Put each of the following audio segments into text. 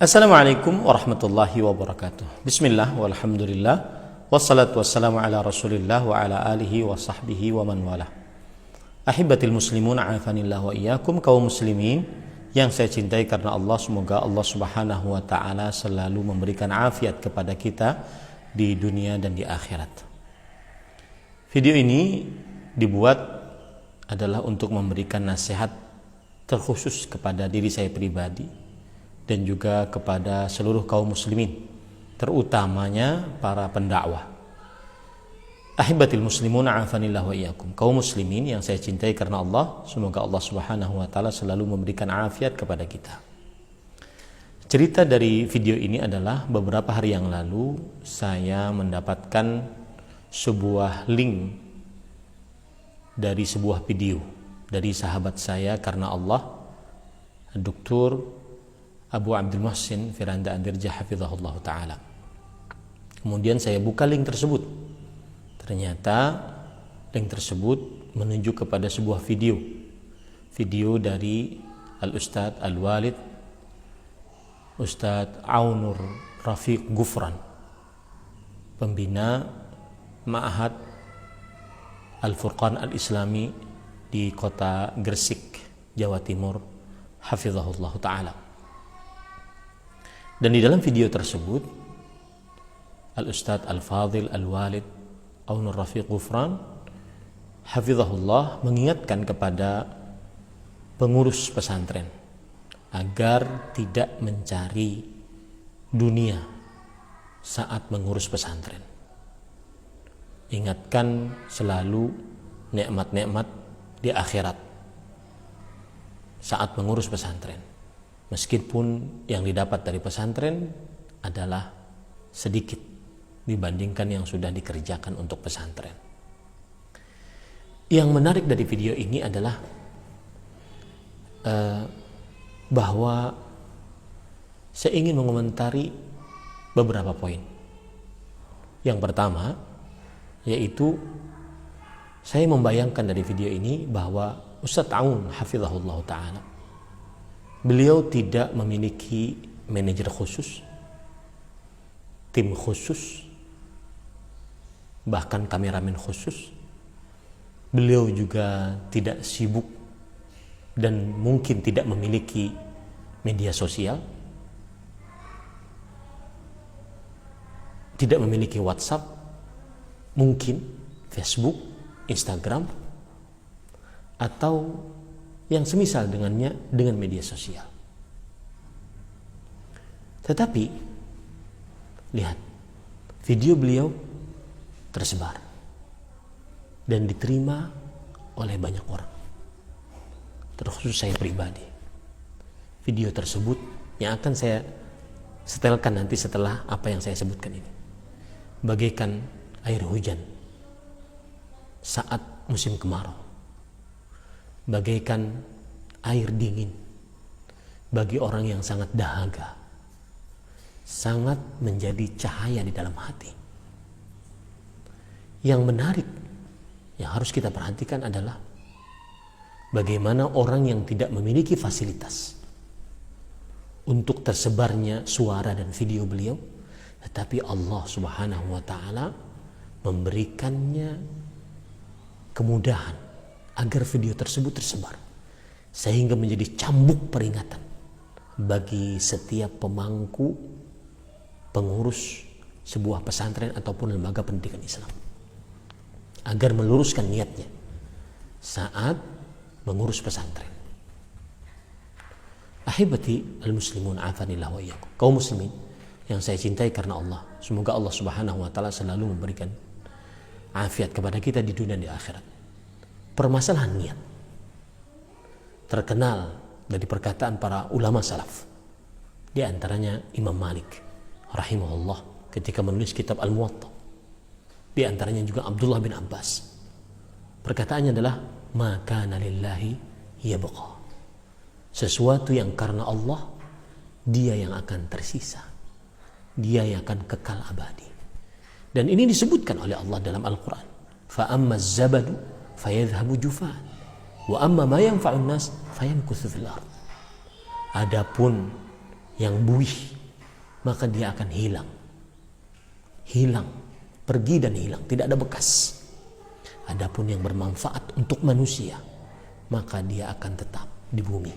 Assalamualaikum warahmatullahi wabarakatuh. Bismillah walhamdulillah wassalatu wassalamu ala rasulillah wa ala alihi wa sahbihi wa man wala. Ahibatil muslimun afanillah wa iyyakum, kaum muslimin yang saya cintai karena Allah, semoga Allah subhanahu wa ta'ala selalu memberikan afiat kepada kita di dunia dan di akhirat. Video ini dibuat adalah untuk memberikan nasihat terkhusus kepada diri saya pribadi dan juga kepada seluruh kaum muslimin, terutamanya para pendakwah. Ahibatil muslimun afanillah wa iyyakum, kaum muslimin yang saya cintai karena Allah, semoga Allah subhanahu wa ta'ala selalu memberikan afiat kepada kita. Cerita dari video ini adalah beberapa hari yang lalu saya mendapatkan sebuah link dari sebuah video dari sahabat saya karena Allah, Dr. Abu Abdul Muhsin Firanda Andirja hafizahullah ta'ala. Kemudian saya buka link tersebut. Ternyata link tersebut menunjuk kepada sebuah video dari Al-Ustadz Al-Walid Ustadz Aunur Rafiq Gufran, pembina Ma'had Al-Furqan Al-Islami di kota Gresik, Jawa Timur, hafizahullah ta'ala. Dan di dalam video tersebut Al-Ustadz Al-Fadhil Al-Walid Aunur Rafiq Gufran hafizahullah mengingatkan kepada pengurus pesantren agar tidak mencari dunia saat mengurus pesantren. Ingatkan selalu nikmat-nikmat di akhirat saat mengurus pesantren, meskipun yang didapat dari pesantren adalah sedikit dibandingkan yang sudah dikerjakan untuk pesantren. Yang menarik dari video ini adalah bahwa saya ingin mengomentari beberapa poin. Yang pertama yaitu saya membayangkan dari video ini bahwa Ustadz Aun hafizahullah ta'ala, beliau tidak memiliki manajer khusus, tim khusus, bahkan kameramen khusus. Beliau juga tidak sibuk dan mungkin tidak memiliki media sosial, tidak memiliki WhatsApp, mungkin Facebook, Instagram, atau yang semisal dengannya dengan media sosial. Tetapi lihat, video beliau tersebar dan diterima oleh banyak orang, terkhusus saya pribadi. Video tersebut yang akan saya setelkan nanti setelah apa yang saya sebutkan ini, bagaikan air hujan saat musim kemarau, bagaikan air dingin bagi orang yang sangat dahaga, sangat menjadi cahaya di dalam hati. Yang menarik yang harus kita perhatikan adalah bagaimana orang yang tidak memiliki fasilitas untuk tersebarnya suara dan video beliau, tetapi Allah subhanahu wa ta'ala memberikannya kemudahan agar video tersebut tersebar, sehingga menjadi cambuk peringatan bagi setiap pemangku, pengurus sebuah pesantren ataupun lembaga pendidikan Islam, agar meluruskan niatnya saat mengurus pesantren. Ahibati al-muslimun afanillah wa iyyakum, kaum muslimin yang saya cintai karena Allah, semoga Allah subhanahu wa ta'ala selalu memberikan afiat kepada kita di dunia dan di akhirat. Permasalahan niat terkenal dari perkataan para ulama salaf, di antaranya Imam Malik rahimahullah ketika menulis kitab Al-Muwatta, di antaranya juga Abdullah bin Abbas. Perkataannya adalah ma kana lillahi yabqa, sesuatu yang karena Allah dia yang akan tersisa, dia yang akan kekal abadi. Dan ini disebutkan oleh Allah dalam Al-Quran, fa amma zabadu fayadhhabu jufaan wa amma ma yanfa'un nas fayamkuthu fil ard. Adapun yang buih, maka dia akan hilang. Hilang, pergi dan hilang, tidak ada bekas. Adapun yang bermanfaat untuk manusia, maka dia akan tetap di bumi.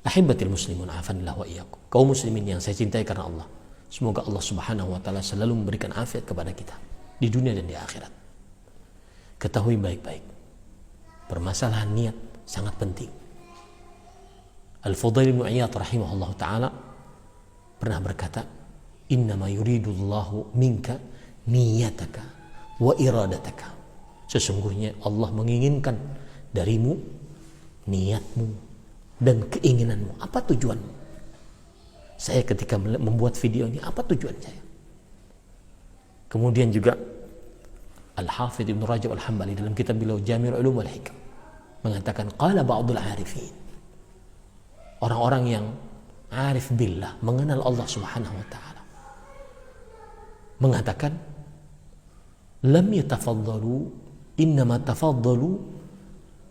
Ahibatil muslimun afanillah wa iyyakum. Kaum muslimin yang saya cintai karena Allah, semoga Allah Subhanahu wa taala selalu memberikan afiat kepada kita di dunia dan di akhirat. Ketahui baik-baik, permasalahan niat sangat penting. Al-Fudail bin Iyad rahimahullah taala pernah berkata, "Innama yuridullahu minka niyataka wa iradataka." Sesungguhnya Allah menginginkan darimu niatmu dan keinginanmu. Apa tujuanmu? Saya ketika membuat video ini, apa tujuan saya? Kemudian juga Al-Hafidh Ibn Rajab Al-Hambali dalam kitab beliau Jami'ul Ulum wal Hikam mengatakan, qala ba'dul arifin, orang-orang yang arif billah, mengenal Allah Subhanahu wa taala, mengatakan, lam yatafaddalu, innama tafaddalu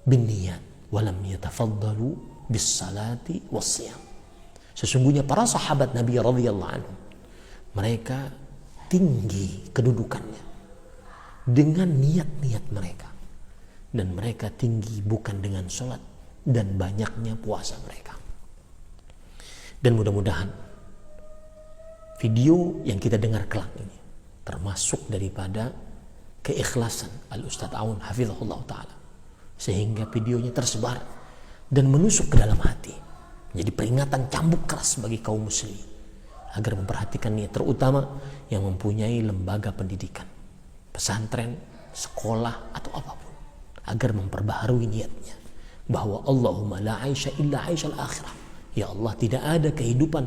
bin niyat wa lam yatafaddalu bis salati was siyam. Sesungguhnya para sahabat Nabi radhiyallahu anhu, mereka tinggi kedudukannya dengan niat-niat mereka, dan mereka tinggi bukan dengan sholat dan banyaknya puasa mereka. Dan mudah-mudahan video yang kita dengar kelak ini termasuk daripada keikhlasan Al-Ustadz Aun hafizahullah ta'ala, sehingga videonya tersebar dan menusuk ke dalam hati, menjadi peringatan cambuk keras bagi kaum muslimin agar memperhatikan niat, terutama yang mempunyai lembaga pendidikan, pesantren, sekolah atau apapun, agar memperbaharui niatnya bahwa Allahumma la aisha illa aishal akhirah. Ya Allah, tidak ada kehidupan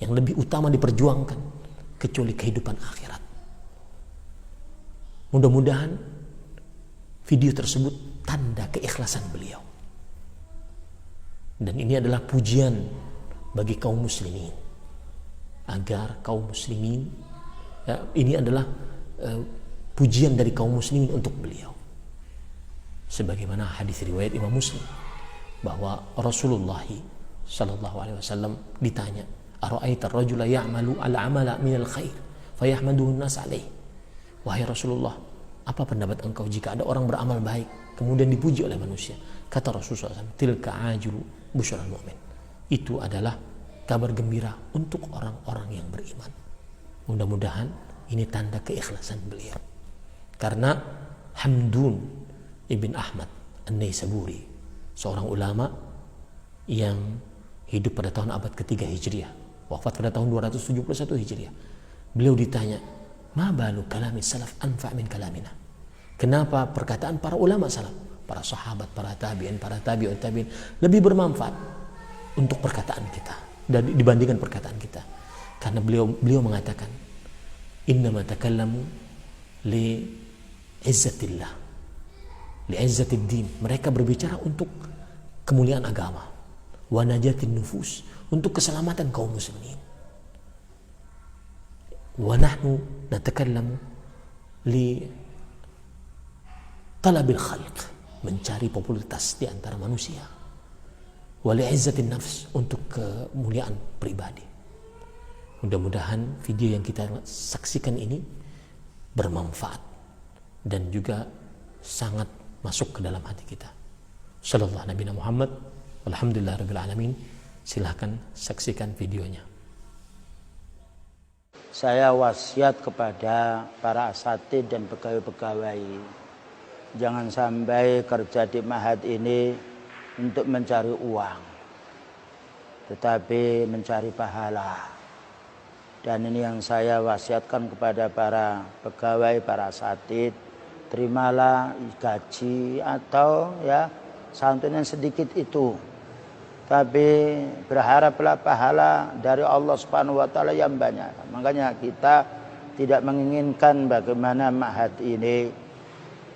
yang lebih utama diperjuangkan kecuali kehidupan akhirat. Mudah-mudahan video tersebut tanda keikhlasan beliau. Dan ini adalah pujian bagi kaum muslimin, agar kaum muslimin, ini adalah pujian dari kaum muslimin untuk beliau. Sebagaimana hadis riwayat Imam Muslim bahwa Rasulullah sallallahu alaihi wasallam ditanya, "Ara'aita ar-rajula ya'malu al-'amala min al-khair fayahmaduhu an-nas 'alaihi?" Wahai Rasulullah, apa pendapat engkau jika ada orang beramal baik kemudian dipuji oleh manusia? Kata Rasulullah SAW, "Tilka ajru busyral mu'min." Itu adalah kabar gembira untuk orang-orang yang beriman. Mudah-mudahan ini tanda keikhlasan beliau. Karena Hamdun ibn Ahmad An-Naisaburi, seorang ulama yang hidup pada tahun abad ketiga Hijriah, wafat pada tahun 271 Hijriah. Beliau ditanya, "Ma balu kalami salaf anfa' min kalamina?" Kenapa perkataan para ulama salaf, para sahabat, para tabi'in, para tabi'ut tabi'in lebih bermanfaat untuk perkataan kita dan dibandingkan perkataan kita? Karena beliau mengatakan, "Innama takallamu li izzatillah, li izzatid din." Mereka berbicara untuk kemuliaan agama, wa najatin nufus, untuk keselamatan kaum muslimin. Wa nahnu natakallamu li talabil khalq, mencari popularitas di antara manusia. Wa li izzatin nafs, untuk kemuliaan pribadi. Mudah-mudahan video yang kita saksikan ini bermanfaat dan juga sangat masuk ke dalam hati kita. Sallallahu Nabi Muhammad, alhamdulillahirabbil alamin. Silahkan saksikan videonya. Saya wasiat kepada para asatidz dan pegawai-pegawai, jangan sampai kerja di Ma'had ini untuk mencari uang, tetapi mencari pahala. Dan ini yang saya wasiatkan kepada para pegawai, para asatidz, terimalah gaji atau santunan sedikit itu, tapi berharaplah pahala dari Allah Subhanahu wa taala yang banyak. Makanya kita tidak menginginkan bagaimana Ma'had ini,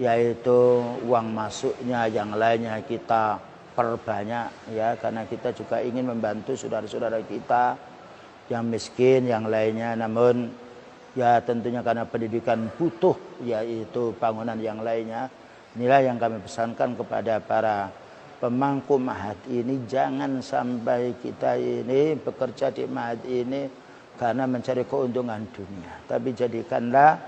yaitu uang masuknya yang lainnya kita perbanyak, karena kita juga ingin membantu saudara-saudara kita yang miskin, yang lainnya. Namun tentunya karena pendidikan butuh, yaitu bangunan yang lainnya. Inilah yang kami pesankan kepada para pemangku ma'had ini, jangan sampai kita ini bekerja di ma'had ini karena mencari keuntungan dunia. Tapi jadikanlah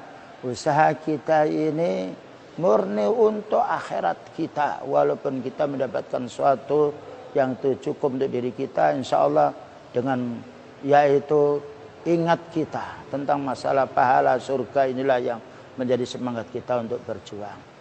usaha kita ini murni untuk akhirat kita. Walaupun kita mendapatkan sesuatu yang itu cukup untuk diri kita, insya Allah dengan yaitu ingat kita tentang masalah pahala surga, inilah yang menjadi semangat kita untuk berjuang.